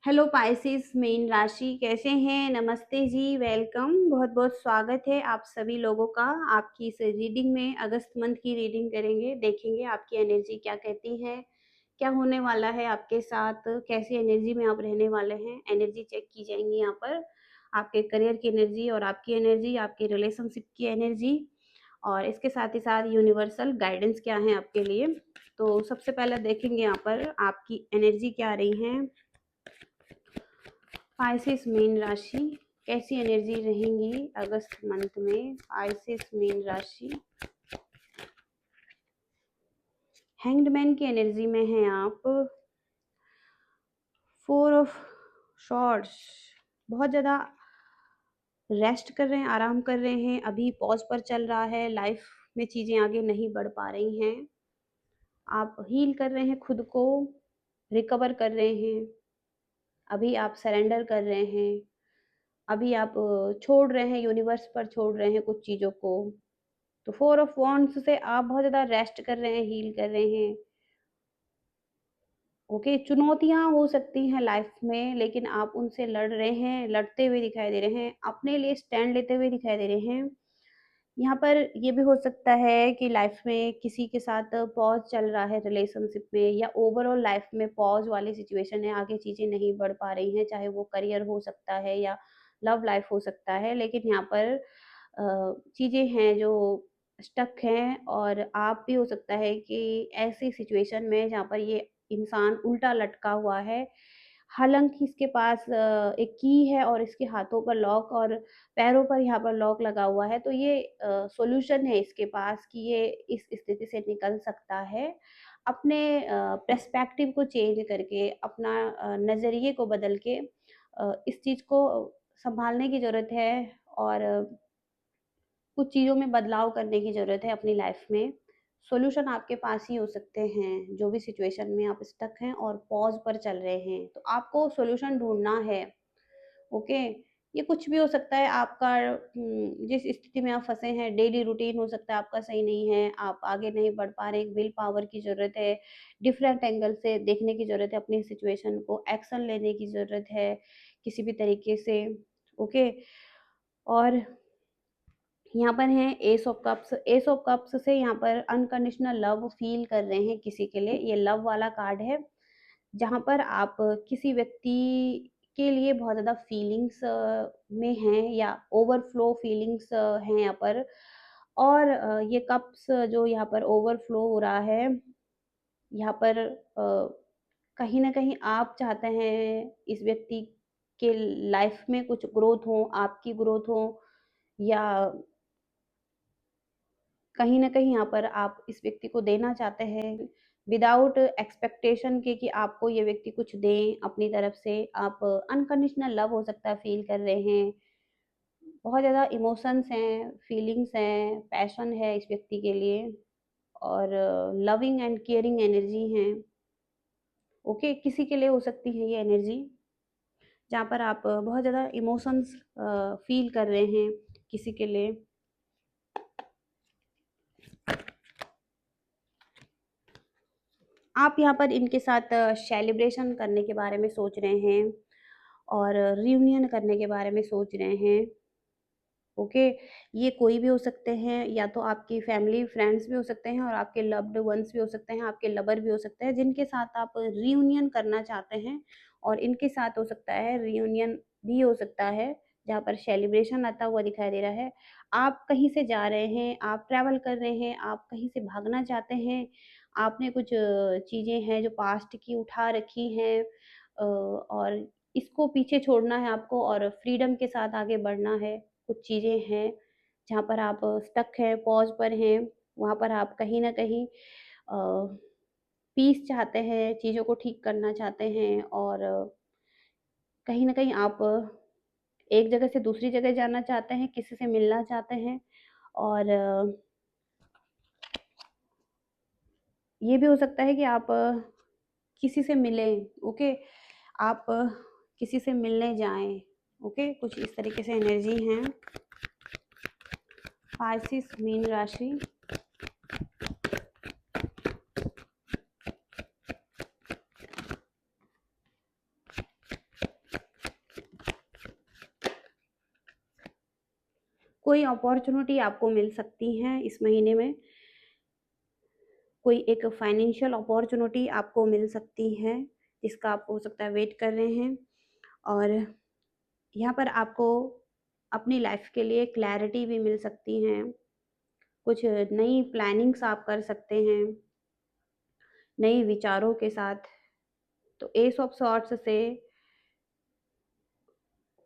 Hello Pisces main राशि कैसे हैं। नमस्ते जी, वेलकम। बहुत बहुत स्वागत है आप सभी लोगों का आपकी इस रीडिंग में। अगस्त मंथ की रीडिंग करेंगे, देखेंगे आपकी एनर्जी क्या कहती है, क्या होने वाला है आपके साथ, कैसी एनर्जी में आप रहने वाले हैं। एनर्जी चेक की जाएंगी यहाँ पर, आपके करियर की एनर्जी और आपकी एनर्जी, आपके रिलेशनशिप की एनर्जी, और इसके साथ ही साथ यूनिवर्सल गाइडेंस क्या है आपके लिए। तो सबसे पहले देखेंगे यहाँ पर आपकी एनर्जी क्या आ रही है। पाइसेस मीन राशि कैसी एनर्जी रहेंगी अगस्त मंथ में। पाइसेस मीन राशि हैंग्ड मैन की एनर्जी में हैं आप। फोर ऑफ शॉर्ट्स, बहुत ज़्यादा रेस्ट कर रहे हैं, आराम कर रहे हैं, अभी पॉज पर चल रहा है। लाइफ में चीज़ें आगे नहीं बढ़ पा रही हैं, आप हील कर रहे हैं, खुद को रिकवर कर रहे हैं, अभी आप सरेंडर कर रहे हैं, अभी आप छोड़ रहे हैं, यूनिवर्स पर छोड़ रहे हैं कुछ चीज़ों को। तो फोर ऑफ वॉन्ड्स से आप बहुत ज़्यादा रेस्ट कर रहे हैं, हील कर रहे हैं। ओके, चुनौतियाँ हो सकती हैं लाइफ में, लेकिन आप उनसे लड़ रहे हैं, लड़ते हुए दिखाई दे रहे हैं, अपने लिए स्टैंड लेते हुए दिखाई दे रहे हैं। यहाँ पर ये भी हो सकता है कि लाइफ में किसी के साथ पॉज चल रहा है रिलेशनशिप में, या ओवरऑल लाइफ में पॉज वाली सिचुएशन है, आगे चीज़ें नहीं बढ़ पा रही हैं, चाहे वो करियर हो सकता है या लव लाइफ हो सकता है। लेकिन यहाँ पर चीज़ें हैं जो स्टक हैं, और आप भी हो सकता है कि ऐसी सिचुएशन में जहाँ पर ये इंसान उल्टा लटका हुआ है, हालांकि इसके पास एक की है और इसके हाथों पर लॉक और पैरों पर यहाँ पर लॉक लगा हुआ है। तो ये सॉल्यूशन है इसके पास कि ये इस स्थिति से निकल सकता है। अपने पर्सपेक्टिव को चेंज करके, अपना नज़रिए को बदल के इस चीज़ को संभालने की ज़रूरत है, और कुछ चीज़ों में बदलाव करने की ज़रूरत है अपनी लाइफ में। सॉल्यूशन आपके पास ही हो सकते हैं, जो भी सिचुएशन में आप स्टक हैं और पॉज़ पर चल रहे हैं, तो आपको सॉल्यूशन ढूँढना है। ओके, ये कुछ भी हो सकता है आपका। जिस स्थिति में आप फँसे हैं, डेली रूटीन हो सकता है आपका सही नहीं है, आप आगे नहीं बढ़ पा रहे हैं, विल पावर की ज़रूरत है, डिफरेंट एंगल से देखने की ज़रूरत है अपनी सिचुएशन को, एक्शन लेने की ज़रूरत है किसी भी तरीके से। ओके, और यहाँ पर है S of cups. S of cups से यहाँ पर अनकंडीशनल लव फील कर रहे हैं किसी के लिए, ये लव वाला कार्ड है, जहाँ पर आप किसी व्यक्ति के लिए बहुत ज़्यादा फीलिंग्स में हैं, या ओवरफ्लो फीलिंग्स हैं यहाँ पर। और ये कप्स जो यहाँ पर ओवरफ्लो हो रहा है, यहाँ पर कहीं न कहीं आप चाहते हैं इस व्यक्ति के लाइफ में कुछ ग्रोथ हो, आपकी ग्रोथ हो, या कहीं न कहीं यहाँ पर आप इस व्यक्ति को देना चाहते हैं विदाउट एक्सपेक्टेशन के कि आपको ये व्यक्ति कुछ दें अपनी तरफ से। आप अनकंडीशनल लव हो सकता है फ़ील कर रहे हैं। बहुत ज़्यादा इमोशंस हैं, फीलिंग्स हैं, पैशन है इस व्यक्ति के लिए, और लविंग एंड केयरिंग एनर्जी हैं। ओके, किसी के लिए हो सकती है ये एनर्जी, जहाँ पर आप बहुत ज़्यादा इमोशंस फ़ील कर रहे हैं किसी के लिए। आप यहाँ पर इनके साथ सेलिब्रेशन करने के बारे में सोच रहे हैं, और रियूनियन करने के बारे में सोच रहे हैं। ओके, ये कोई भी हो सकते हैं, या तो आपकी फैमिली फ्रेंड्स भी हो सकते हैं, और आपके लव्ड वंस भी हो सकते हैं, आपके लवर भी हो सकते हैं, जिनके साथ आप रियूनियन करना चाहते हैं। और इनके साथ हो सकता है रियूनियन भी हो सकता है, जहाँ पर सेलिब्रेशन आता हुआ दिखाई दे रहा है। आप कहीं से जा रहे हैं, आप ट्रैवल कर रहे हैं, आप कहीं से भागना चाहते हैं, आपने कुछ चीज़ें हैं जो पास्ट की उठा रखी हैं, और इसको पीछे छोड़ना है आपको और फ्रीडम के साथ आगे बढ़ना है। कुछ चीज़ें हैं जहाँ पर आप स्टक हैं, पॉज़ पर हैं, वहाँ पर आप कहीं न कहीं पीस चाहते हैं, चीज़ों को ठीक करना चाहते हैं, और कहीं न कहीं आप एक जगह से दूसरी जगह जाना चाहते हैं, किसी से मिलना चाहते हैं, और ये भी हो सकता है कि आप किसी से मिलें। ओके, आप किसी से मिलने जाएँ। ओके, कुछ इस तरीके से एनर्जी हैं। पाइसेस मीन राशि कोई अपॉर्चुनिटी आपको मिल सकती है इस महीने में, कोई एक फाइनेंशियल अपॉर्चुनिटी आपको मिल सकती है, जिसका आप हो सकता है वेट कर रहे हैं। और यहाँ पर आपको अपनी लाइफ के लिए क्लैरिटी भी मिल सकती है, कुछ नई प्लानिंग्स आप कर सकते हैं, नए विचारों के साथ। तो एस ऑफ सॉर्ट्स से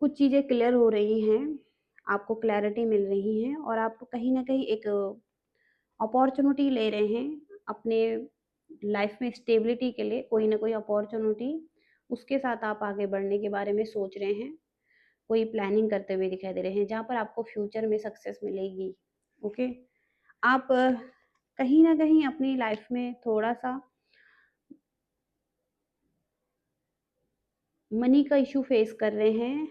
कुछ चीज़ें क्लियर हो रही हैं, आपको क्लैरिटी मिल रही है और आप कहीं न कहीं एक अपॉर्चुनिटी ले रहे हैं अपने लाइफ में स्टेबिलिटी के लिए, कोई ना कोई अपॉर्चुनिटी, उसके साथ आप आगे बढ़ने के बारे में सोच रहे हैं, कोई प्लानिंग करते हुए दिखाई दे रहे हैं, जहाँ पर आपको फ्यूचर में सक्सेस मिलेगी। ओके, आप कहीं ना कहीं अपनी लाइफ में थोड़ा सा मनी का इशू फेस कर रहे हैं,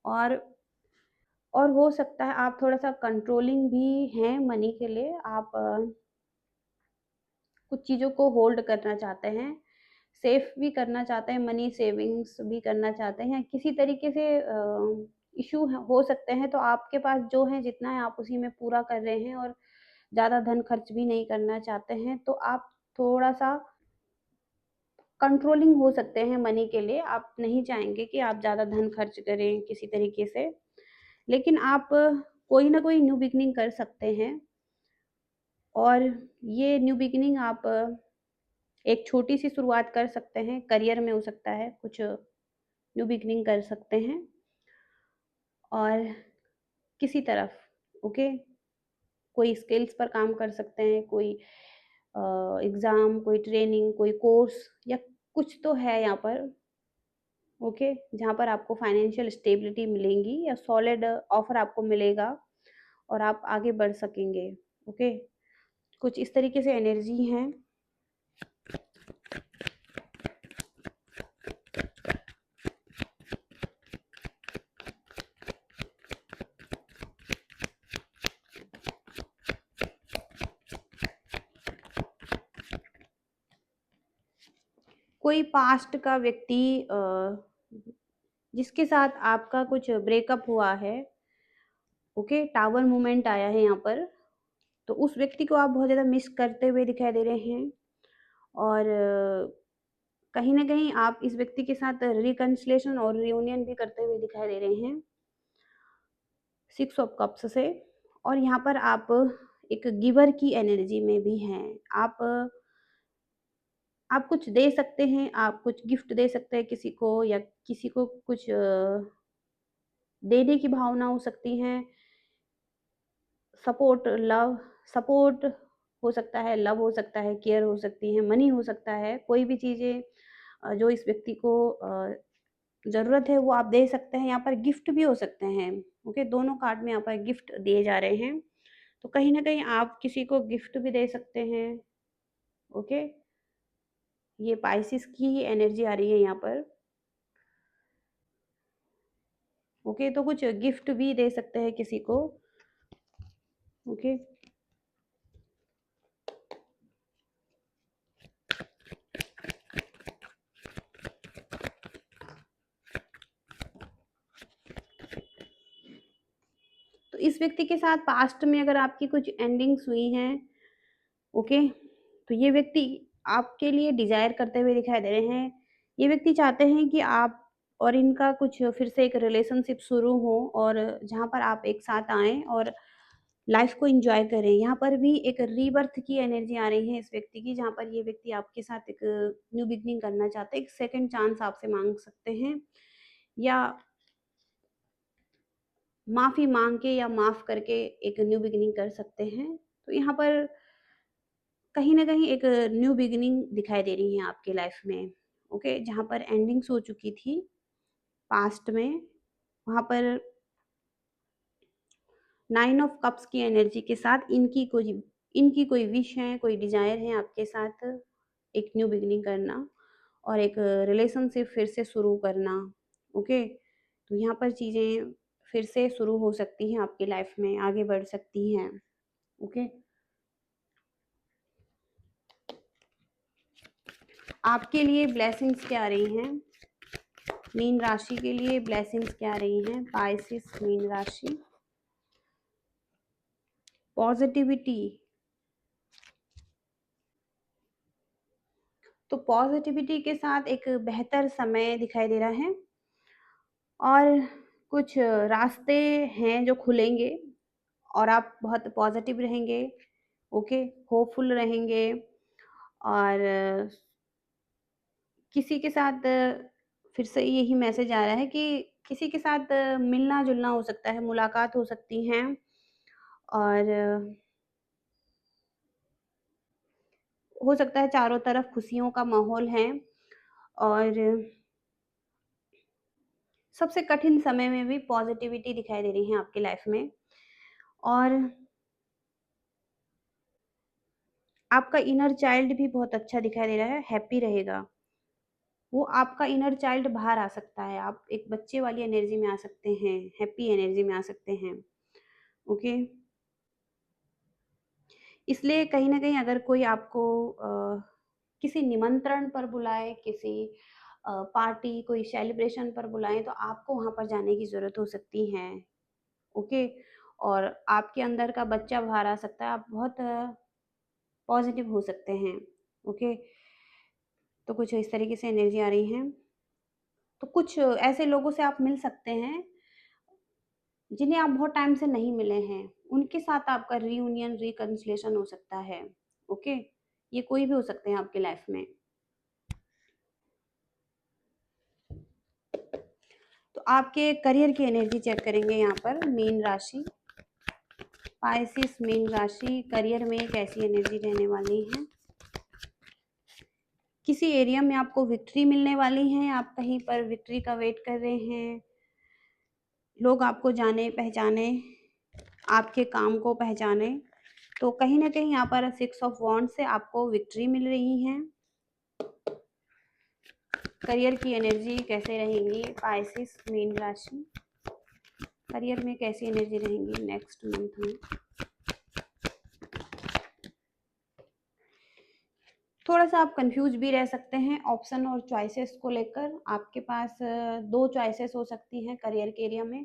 और हो सकता है आप थोड़ा सा कंट्रोलिंग भी हैं मनी के लिए। आप कुछ चीज़ों को होल्ड करना चाहते हैं, सेफ भी करना चाहते हैं, मनी सेविंग्स भी करना चाहते हैं, किसी तरीके से इशू हो सकते हैं, तो आपके पास जो है जितना है आप उसी में पूरा कर रहे हैं और ज़्यादा धन खर्च भी नहीं करना चाहते हैं। तो आप थोड़ा सा कंट्रोलिंग हो सकते हैं मनी के लिए, आप नहीं चाहेंगे कि आप ज़्यादा धन खर्च करें किसी तरीके से, लेकिन आप कोई ना कोई न्यू बिगनिंग कर सकते हैं। और ये न्यू बिगिनिंग आप एक छोटी सी शुरुआत कर सकते हैं, करियर में हो सकता है, कुछ न्यू बिगिनिंग कर सकते हैं और किसी तरफ। ओके, कोई स्किल्स पर काम कर सकते हैं, कोई एग्ज़ाम, कोई ट्रेनिंग, कोई कोर्स, या कुछ तो है यहाँ पर। ओके, जहाँ पर आपको फाइनेंशियल स्टेबिलिटी मिलेंगी या सॉलिड ऑफर आपको मिलेगा और आप आगे बढ़ सकेंगे। ओके, कुछ इस तरीके से एनर्जी है। कोई पास्ट का व्यक्ति जिसके साथ आपका कुछ ब्रेकअप हुआ है, ओके, टावर मूवमेंट आया है यहाँ पर, तो उस व्यक्ति को आप बहुत ज़्यादा मिस करते हुए दिखाई दे रहे हैं। और कहीं न कहीं आप इस व्यक्ति के साथ रिकन्सिलिएशन और रियूनियन भी करते हुए दिखाई दे रहे हैं, 6 ऑफ कप्स से। और यहाँ पर आप एक गिवर की एनर्जी में भी हैं। आप कुछ दे सकते हैं, आप कुछ गिफ्ट दे सकते हैं किसी को, या किसी को कुछ देने की भावना हो सकती है, सपोर्ट, लव, सपोर्ट हो सकता है, लव हो सकता है, केयर हो सकती है, मनी हो सकता है, कोई भी चीज़ें जो इस व्यक्ति को ज़रूरत है वो आप दे सकते हैं। यहाँ पर गिफ्ट भी हो सकते हैं। ओके, दोनों कार्ड में यहाँ पर गिफ्ट दिए जा रहे हैं, तो कहीं ना कहीं आप किसी को गिफ्ट भी दे सकते हैं। ओके, ये पाइसिस की ही एनर्जी आ रही है यहाँ पर। ओके, तो कुछ गिफ्ट भी दे सकते हैं किसी को। ओके, तो इस व्यक्ति के साथ पास्ट में अगर आपकी कुछ एंडिंग्स हुई हैं, ओके, तो ये व्यक्ति आपके लिए डिजायर करते हुए दिखाई दे रहे हैं। ये व्यक्ति चाहते हैं कि आप और इनका कुछ फिर से एक रिलेशनशिप शुरू हो, और जहाँ पर आप एक साथ आएँ और लाइफ को एन्जॉय करें। यहाँ पर भी एक रीबर्थ की एनर्जी आ रही है इस व्यक्ति की, जहाँ पर ये व्यक्ति आपके साथ एक न्यू बिगिनिंग करना चाहते हैं, एक सेकंड चांस आपसे माँग सकते हैं, या माफ़ी माँग के या माफ़ करके एक न्यू बिगिनिंग कर सकते हैं। तो यहाँ पर कहीं न कहीं एक न्यू बिगिनिंग दिखाई दे रही है आपकी लाइफ में। ओके, जहाँ पर एंडिंग्स हो चुकी थी पास्ट में, वहाँ पर 9 ऑफ कप्स की एनर्जी के साथ इनकी कोई विश है, कोई डिज़ायर है आपके साथ एक न्यू बिगिनिंग करना और एक रिलेशनशिप फिर से शुरू करना। ओके, तो यहाँ पर चीज़ें फिर से शुरू हो सकती हैं आपकी लाइफ में, आगे बढ़ सकती हैं। ओके, आपके लिए ब्लेसिंग्स क्या आ रही हैं? मीन राशि के लिए ब्लेसिंग्स क्या आ रही हैं? पाइसिस मीन राशि। पॉजिटिविटी, तो पॉजिटिविटी के साथ एक बेहतर समय दिखाई दे रहा है और कुछ रास्ते हैं जो खुलेंगे और आप बहुत पॉजिटिव रहेंगे, ओके, होपफुल रहेंगे और किसी के साथ फिर से यही मैसेज आ रहा है कि किसी के साथ मिलना-जुलना हो सकता है, मुलाकात हो सकती हैं और हो सकता है चारों तरफ खुशियों का माहौल है और सबसे कठिन समय में भी पॉजिटिविटी दिखाई दे रही है आपकी लाइफ में और आपका इनर चाइल्ड भी बहुत अच्छा दिखाई दे रहा है, हैप्पी रहेगा। वो आपका इनर चाइल्ड बाहर आ सकता है, आप एक बच्चे वाली एनर्जी में आ सकते हैं, हैप्पी एनर्जी में आ सकते हैं, ओके। इसलिए कहीं न कहीं अगर कोई आपको किसी निमंत्रण पर बुलाए, किसी पार्टी, कोई सेलिब्रेशन पर बुलाएँ, तो आपको वहाँ पर जाने की ज़रूरत हो सकती है, ओके। और आपके अंदर का बच्चा बाहर आ सकता है, आप बहुत पॉज़िटिव हो सकते हैं, ओके। तो कुछ इस तरीके से एनर्जी आ रही है। तो कुछ ऐसे लोगों से आप मिल सकते हैं जिन्हें आप बहुत टाइम से नहीं मिले हैं, उनके साथ आपका रियूनियन, रिकन्सिलिएशन हो सकता है, ओके? ये कोई भी हो सकते हैं आपकी लाइफ में। तो आपके करियर की एनर्जी चेक करेंगे यहाँ पर मीन राशि, पाइसेस मीन राशि, करियर में कैसी एनर्जी रहने वाली है? किसी एरिया में आपको विक्ट्री मिलने वाली है, आप कहीं पर विक्ट्री का वेट कर रहे हैं, लोग आपको जाने पहचाने, आपके काम को पहचाने, तो कहीं न कहीं यहाँ पर 6 ऑफ वॉन्ड्स से आपको विक्ट्री मिल रही है। करियर की एनर्जी कैसे रहेंगी पाइसेस मीन राशि, करियर में कैसी एनर्जी रहेंगी नेक्स्ट मंथ में? थोड़ा-सा आप कंफ्यूज भी रह सकते हैं ऑप्शन और चॉइसेस को लेकर। आपके पास 2 चॉइसेस हो सकती हैं करियर के एरिया में,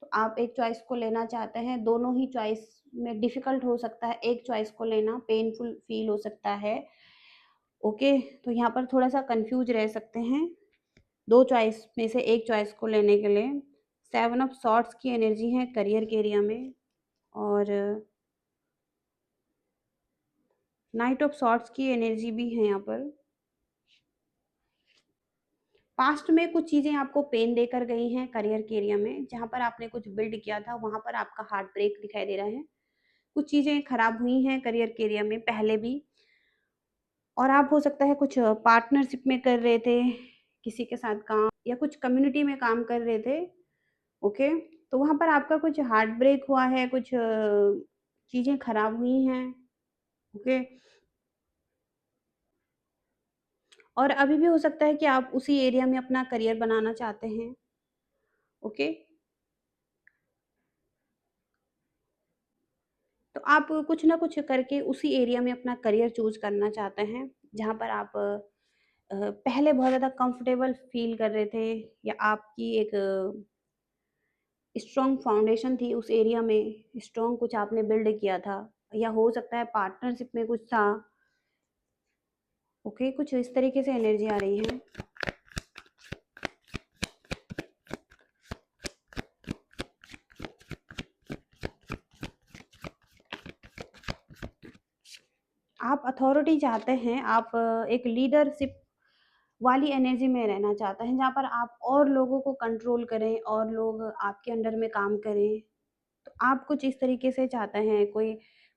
तो आप एक चॉइस को लेना चाहते हैं, दोनों ही चॉइस में डिफ़िकल्ट हो सकता है, एक चॉइस को लेना पेनफुल फ़ील हो सकता है, ओके? तो यहाँ पर थोड़ा-सा कंफ्यूज रह सकते हैं, 2 चॉइस में से एक चॉइस को लेने के लिए। 7 ऑफ सॉर्ड्स की एनर्जी है करियर के एरिया में और नाइट ऑफ सॉर्ड्स की एनर्जी भी है यहाँ पर। पास्ट में कुछ चीज़ें आपको पेन देकर गई हैं करियर के एरिया में, जहाँ पर आपने कुछ बिल्ड किया था, वहाँ पर आपका हार्ट ब्रेक दिखाई दे रहा है। कुछ चीज़ें खराब हुई हैं करियर के एरिया में पहले भी और आप हो सकता है कुछ पार्टनरशिप में कर रहे थे, किसी के साथ काम या कुछ कम्युनिटी में काम कर रहे थे, ओके? तो वहाँ पर आपका कुछ हार्ट ब्रेक हुआ है, कुछ चीज़ें खराब हुई हैं, ओके? और अभी भी हो सकता है कि आप उसी एरिया में अपना करियर बनाना चाहते हैं, ओके? तो आप कुछ ना कुछ करके उसी एरिया में अपना करियर चूज़ करना चाहते हैं, जहाँ पर आप पहले बहुत ज़्यादा कंफर्टेबल फ़ील कर रहे थे या आपकी एक स्ट्रॉन्ग फाउंडेशन थी उस एरिया में, स्ट्रॉन्ग कुछ आपने बिल्ड किया था या हो सकता है पार्टनरशिप में कुछ था, ओके? कुछ इस तरीके से एनर्जी आ रही है। आप अथॉरिटी चाहते हैं, आप एक लीडरशिप वाली एनर्जी में रहना चाहते हैं, जहाँ पर आप और लोगों को कंट्रोल करें और लोग आपके अंडर में काम करें। तो आप कुछ इस तरीके से चाहते हैं, कोई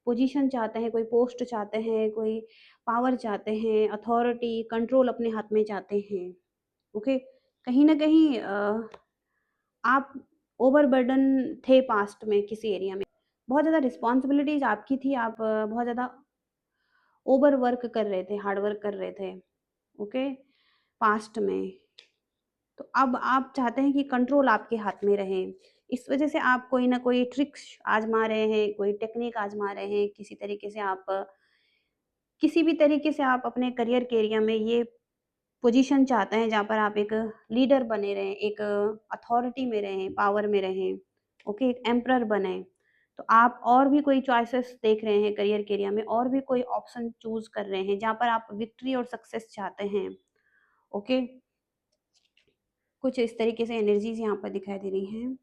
पोजीशन चाहते हैं, कोई पोस्ट चाहते हैं, कोई पावर चाहते हैं, अथॉरिटी, कंट्रोल अपने हाथ में चाहते हैं, ओके? कहीं न कहीं आप ओवरबर्डन थे पास्ट में किसी एरिया में। बहुत ज़्यादा रिस्पॉन्सिबिलिटीज़ आपकी थी, आप बहुत ज़्यादा ओवरवर्क कर रहे थे, हार्ड वर्क कर रहे थे, ओके? पास्ट में। तो अब आप चाहते हैं कि कंट्रोल आपके हाथ में रहे। इस वज़ह से आप कोई न कोई ट्रिक्स आज़मा रहे हैं, कोई टेक्नीक आज़मा रहे हैं, किसी तरीके से आप किसी भी तरीके से आप अपने करियर के एरिया में ये पोज़ीशन चाहते हैं जहाँ पर आप एक लीडर बने रहें, एक अथॉरिटी में रहें, पावर में रहें, ओके? एक एम्परर बनें। तो आप और भी कोई चॉइसेस देख रहे हैं करियर के एरिया में, और भी कोई ऑप्शन चूज़ कर रहे हैं जहाँ पर आप विक्ट्री और सक्सेस चाहते हैं। ओके, कुछ इस तरीके से एनर्जीज़ यहाँ पर दिखाई दे रही हैं।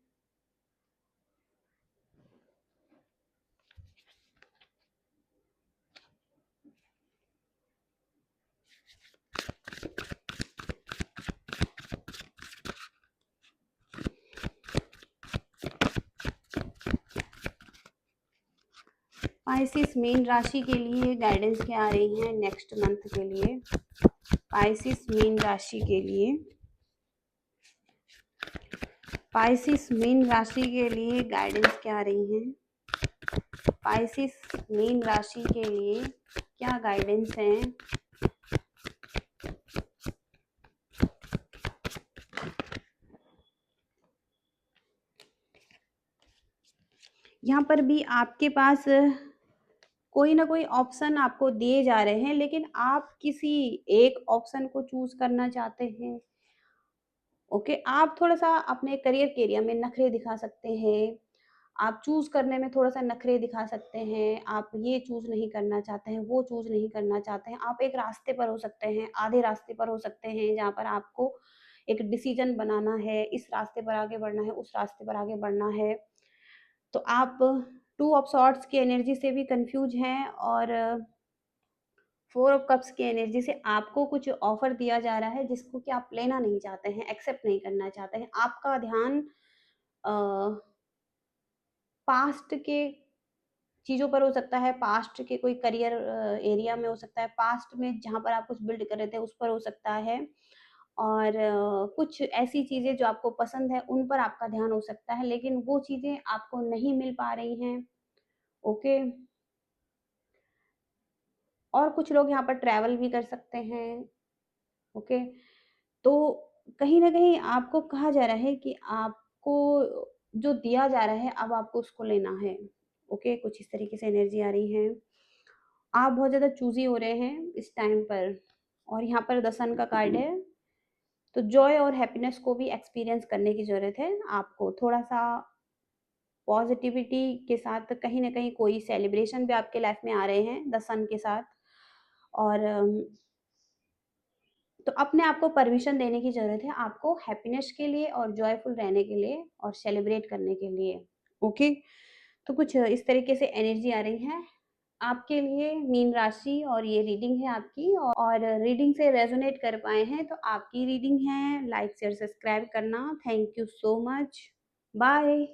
पाइसेस मीन राशि के लिए गाइडेंस क्या आ रही है नेक्स्ट मंथ के लिए? पाइसेस मीन राशि के लिए, पाइसेस मीन राशि के लिए गाइडेंस क्या आ रही है? पाइसेस मीन राशि के लिए क्या गाइडेंस है? यहाँ पर भी आपके पास कोई ना कोई ऑप्शन आपको दिए जा रहे हैं, लेकिन आप किसी एक ऑप्शन को चूज करना चाहते हैं। ओके, आप थोड़ा-सा अपने करियर के एरिया में नखरे दिखा सकते हैं। आप चूज़ करने में थोड़ा-सा नखरे दिखा सकते हैं। आप ये चूज़ नहीं करना चाहते हैं, वो चूज़ नहीं करना चाहते हैं। आप एक रास्ते पर हो सकते हैं, आधे रास्ते पर हो सकते हैं, जहाँ पर आपको एक डिसीज़न बनाना है, इस रास्ते पर आगे बढ़ना है, उस रास्ते पर आगे बढ़ना है। तो आप टू ऑफ सॉर्ड्स की एनर्जी से भी कन्फ्यूज़ हैं, और फोर ऑफ कप्स की एनर्जी से आपको कुछ ऑफर दिया जा रहा है जिसको कि आप लेना नहीं चाहते हैं, एक्सेप्ट नहीं करना चाहते हैं। आपका ध्यान पास्ट के चीज़ों पर हो सकता है, पास्ट के कोई करियर एरिया में हो सकता है, पास्ट में जहाँ पर आप कुछ बिल्ड कर रहे थे उस पर हो सकता है, और कुछ ऐसी चीज़ें जो आपको पसंद है उन पर आपका ध्यान हो सकता है, लेकिन वो चीज़ें आपको नहीं मिल पा रही हैं। ओके, और कुछ लोग यहाँ पर ट्रैवल भी कर सकते हैं। ओके, तो कहीं न कहीं आपको कहा जा रहा है कि आपको जो दिया जा रहा है अब आपको उसको लेना है। ओके, कुछ इस तरीके से एनर्जी आ रही है। आप बहुत ज़्यादा चूज़ी हो रहे हैं इस टाइम पर, और यहाँ पर द सन का कार्ड है। तो जॉय और हैप्पीनेस को भी एक्सपीरियंस करने की ज़रूरत है आपको। थोड़ा-सा पॉज़िटिविटी के साथ कहीं न कहीं कोई सेलिब्रेशन भी आपके लाइफ़ में आ रहे हैं द सन के साथ, और तो अपने आप को परमिशन देने की ज़रूरत है आपको हैप्पीनेस के लिए और जॉयफुल रहने के लिए और सेलिब्रेट करने के लिए। ओके, तो कुछ इस तरीके से एनर्जी आ रही है आपके लिए मीन राशि, और ये रीडिंग है आपकी, और रीडिंग से रेजोनेट कर पाए हैं तो आपकी रीडिंग है। लाइक शेयर सब्सक्राइब करना। Thank you so much. Bye.